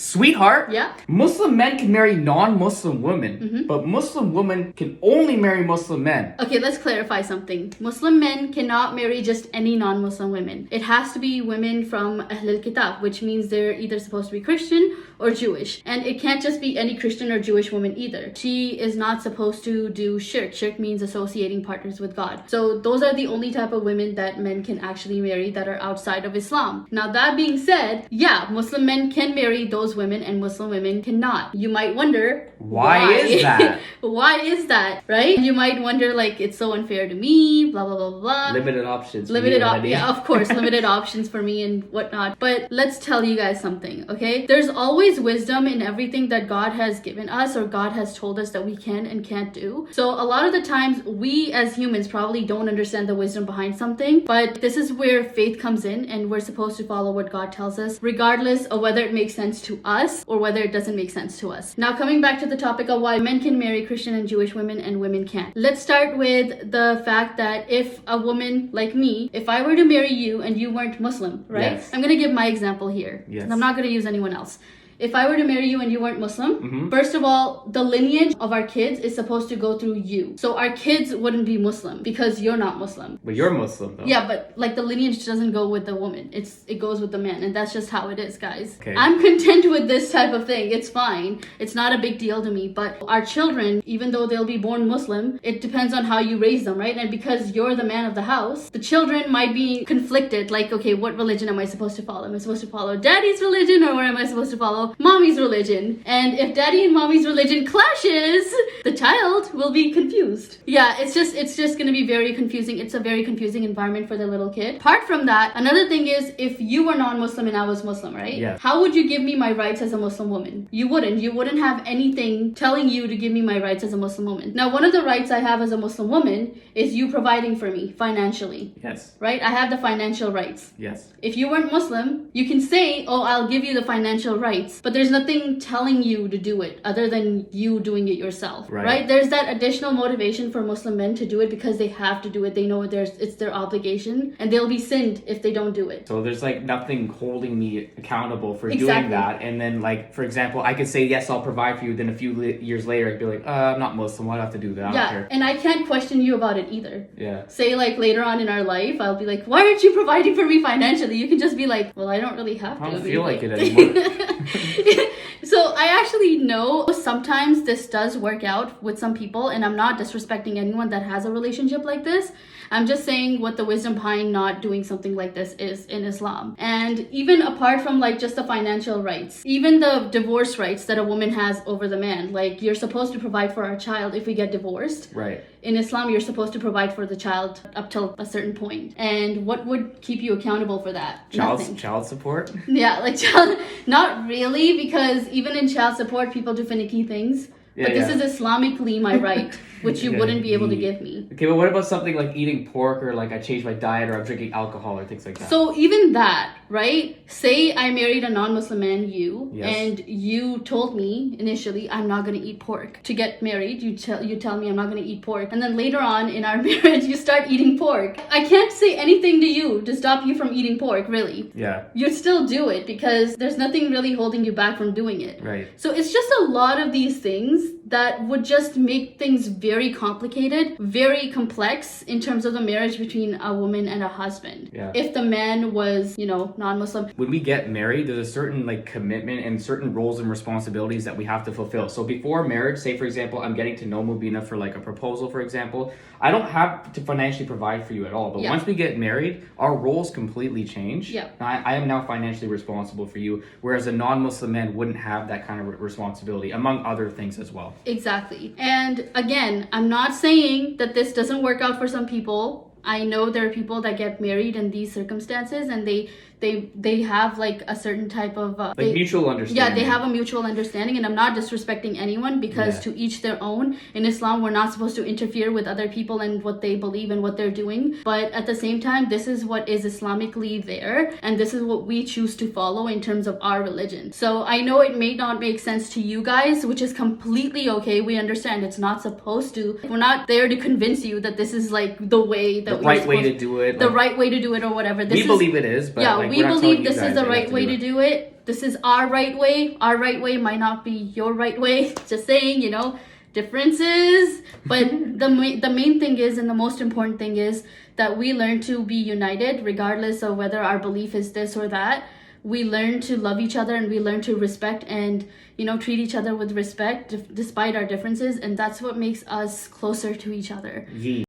Sweetheart, Yeah? Muslim men can marry non-Muslim women, but Muslim women can only marry Muslim men. Okay, let's clarify something. Muslim men cannot marry just any non-Muslim women. It has to be women from Ahl al-Kitab, which means they're either supposed to be Christian or Jewish. And it can't just be any Christian or Jewish woman either. She is not supposed to do shirk. Shirk means associating partners with God. So those are the only type of women that men can actually marry that are outside of Islam. Now that being said, yeah, Muslim men can marry those women and Muslim women cannot. You might wonder, Why is that? Why is that, right? You might wonder, like, it's so unfair to me, blah, blah, blah, blah. Limited options. Yeah, of course, limited options for me and whatnot. But let's tell you guys something, okay? There's always wisdom in everything that God has given us or God has told us that we can and can't do. So a lot of the times we as humans probably don't understand the wisdom behind something, but this is where faith comes in and we're supposed to follow what God tells us, regardless of whether it makes sense to us or whether it doesn't make sense to us. Now, coming back to the topic of why men can marry Christian and Jewish women and women can't. Let's start with the fact that if a woman like me, if I were to marry you and you weren't Muslim, right? Yes. I'm going to give my example here. Yes. I'm not going to use anyone else. If I were to marry you and you weren't Muslim, first of all, the lineage of our kids is supposed to go through you. So our kids wouldn't be Muslim because you're not Muslim. But you're Muslim though. Yeah, but like the lineage doesn't go with the woman. It goes with the man, and that's just how it is, guys. Okay. I'm content with this type of thing. It's fine. It's not a big deal to me. But our children, even though they'll be born Muslim, it depends on how you raise them, right? And because you're the man of the house, the children might be conflicted. Like, okay, what religion am I supposed to follow? Am I supposed to follow daddy's religion, or am I supposed to follow mommy's religion? And if daddy and mommy's religion clashes, the child will be confused. Yeah, it's just gonna be very confusing. It's a very confusing environment for the little kid. Apart from that, another thing is, if you were non-Muslim and I was Muslim, right? Yeah. How would you give me my rights as a Muslim woman? You wouldn't have anything telling you to give me my rights as a Muslim woman. Now, one of the rights I have as a Muslim woman is you providing for me financially. Yes. Right? I have the financial rights. Yes. If you weren't Muslim, you can say, oh, I'll give you the financial rights, but there's nothing telling you to do it other than you doing it yourself, right? There's that additional motivation for Muslim men to do it because they have to do it. They know it's their obligation, and they'll be sinned if they don't do it. So there's like nothing holding me accountable for doing Exactly. that. And then, like, for example, I could say, yes, I'll provide for you. Then a few years later, I'd be like, I'm not Muslim. Why do I have to do that? I don't Yeah, care. and I can't question you about it either. Yeah. Say, like, later on in our life, I'll be like, why aren't you providing for me financially? You can just be like, well, I don't really have to. I don't feel like it anymore. So I actually know sometimes this does work out with some people, and I'm not disrespecting anyone that has a relationship like this. I'm just saying what the wisdom behind not doing something like this is in Islam. And even apart from like just the financial rights, even the divorce rights that a woman has over the man, like you're supposed to provide for our child if we get divorced. Right. In Islam, you're supposed to provide for the child up till a certain point. And what would keep you accountable for that? Nothing. Child support? Yeah, like child, not really, because even in child support, people do finicky things. Yeah, but this yeah. is Islamically my right, which you Yeah, wouldn't be able to give me. Okay, but what about something like eating pork, or like I changed my diet, or I'm drinking alcohol, or things like that? So even that, right? Say I married a non-Muslim man, Yes. and you told me initially I'm not gonna eat pork. To get married, you tell me I'm not gonna eat pork, and then later on in our marriage you start eating pork. I can't say anything to you to stop you from eating pork, really. Yeah. You still do it because there's nothing really holding you back from doing it. Right. So it's just a lot of these things that would just make things very complicated, very complex in terms of the marriage between a woman and a husband. Yeah. If the man was, non-Muslim. When we get married, there's a certain like commitment and certain roles and responsibilities that we have to fulfill. So before marriage, say for example, I'm getting to know Mubina for like a proposal, for example, I don't have to financially provide for you at all. But Yeah. once we get married, our roles completely change. Yeah. I am now financially responsible for you, whereas a non-Muslim man wouldn't have that kind of responsibility, among other things as well. Exactly. And again, I'm not saying that this doesn't work out for some people. I know there are people that get married in these circumstances and they have like a certain type of Mutual understanding. Yeah, they have a mutual understanding, and I'm not disrespecting anyone because to each their own. In Islam, we're not supposed to interfere with other people and what they believe and what they're doing. But at the same time, this is what is Islamically there, and this is what we choose to follow in terms of our religion. So I know it may not make sense to you guys, which is completely okay. We understand it's not supposed to. We're not there to convince you that this is like the way that the right way to do it. The right way to do it or whatever. We believe it is, but yeah, like, we we're not telling believe you this guys is the that you have right way to it. do it. this is our right way. Our right way might not be your right way. Just saying, you know, differences. But the main thing is, and the most important thing is, that we learn to be united regardless of whether our belief is this or that. We learn to love each other, and we learn to respect and, you know, treat each other with respect despite our differences, and that's what makes us closer to each other.